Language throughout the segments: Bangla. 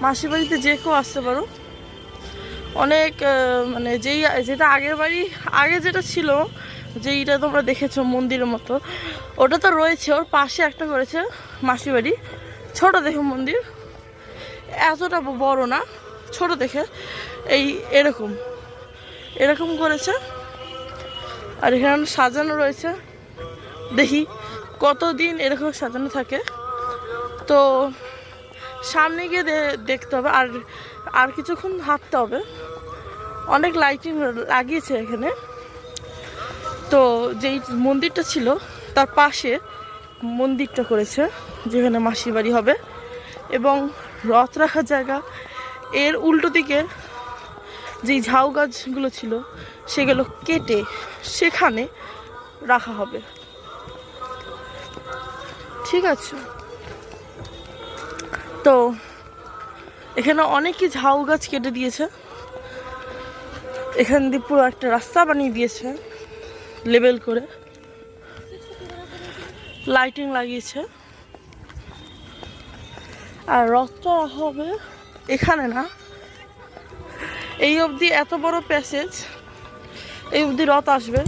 মাসির বাড়িতে যে কেউ আসতে পারো। অনেক মানে যেটা আগের বাড়ি আগে যেটা ছিল, যেইটা তোমরা দেখেছো মন্দিরের মতো, ওটা তো রয়েছে। ওর পাশে একটা করেছে মাসির বাড়ি, ছোট দেখে মন্দির, এতটা বড় না, ছোট দেখে এরকম এরকম করেছে। আর এখানে সাজানো রয়েছে, দেখি কতদিন এরকম সাজানো থাকে। তো সামনে গিয়ে দেখতে হবে, আর কিছুক্ষণ হাঁটতে হবে। অনেক লাইটিং লাগিয়েছে এখানে। তো যেই মন্দিরটা ছিল তার পাশে মন্দিরটা করেছে, যেখানে মাসির বাড়ি হবে। এবং রথ রাখার জায়গা, এর উল্টো দিকে যেই ঝাউ গাছগুলো ছিল সেগুলো কেটে সেখানে রাখা হবে। ঠিক আছে, তো এখানে অনেকই ঝাউ গাছ কেটে দিয়েছে। এখান দিয়ে পুরো একটা রাস্তা বানিয়ে দিয়েছে লেবেল করে, লাইটিং লাগিয়েছে। আর রথটা হবে এখানে না, এই অবধি এত বড় প্যাসেজ, এই অবধি রথ আসবে।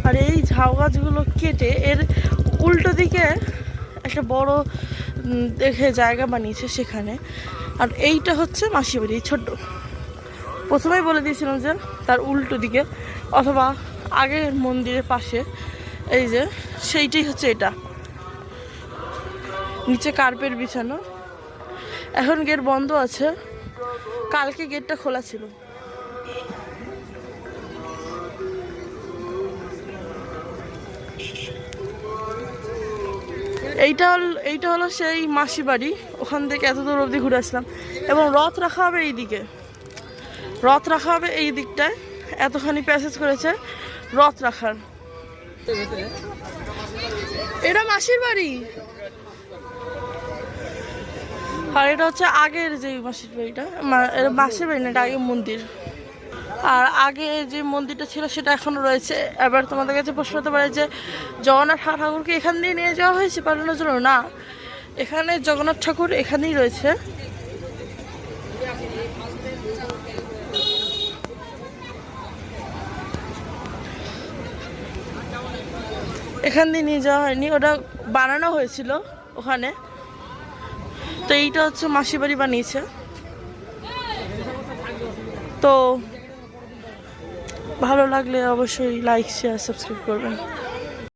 আর এই ঝাউ গাছগুলো কেটে এর উল্টো দিকে একটা বড় দেখে জায়গা বানিয়েছে সেখানে। আর এইটা হচ্ছে মাসির বাড়ি, ছোট্ট। প্রথমেই বলে দিয়েছিলাম যে তার উল্টো দিকে অথবা আগের মন্দিরের পাশে, এই যে সেইটাই হচ্ছে এটা। নিচে কার্পেট বিছানো। এখন গেট বন্ধ আছে, কালকে গেটটা খোলা ছিল। এইটা হলো সেই মাসি বাড়ি। ওখান থেকে এত দূর অবধি ঘুরে আসলাম। এবং রথ রাখা হবে এইদিকে, রথ রাখা হবে এই দিকটায়। এতখানি প্যাসেজ করেছে রথ রাখার। এটা মাসির বাড়ি, আর এটা হচ্ছে আগের যে মাসির বাড়িটা। মাসির বাড়ি না, এটা আগে মন্দির। আর আগে যে মন্দিরটা ছিল সেটা এখনো রয়েছে। এবার তোমাদের কাছে প্রশ্ন হতে পারে যে জগন্নাথ ঠাকুরকে এখান দিয়ে নিয়ে যাওয়া হয়েছে পালানোর জন্য? না, এখানে জগন্নাথ ঠাকুর এখানেই রয়েছে। এখান দিয়ে নিয়ে যাওয়া হয়নি, ওটা বানানো হয়েছিল ওখানে। তো এইটা হচ্ছে মাসির বাড়ি বানিয়েছে। তো ভালো লাগলে অবশ্যই লাইক, শেয়ার, সাবস্ক্রাইব করবেন।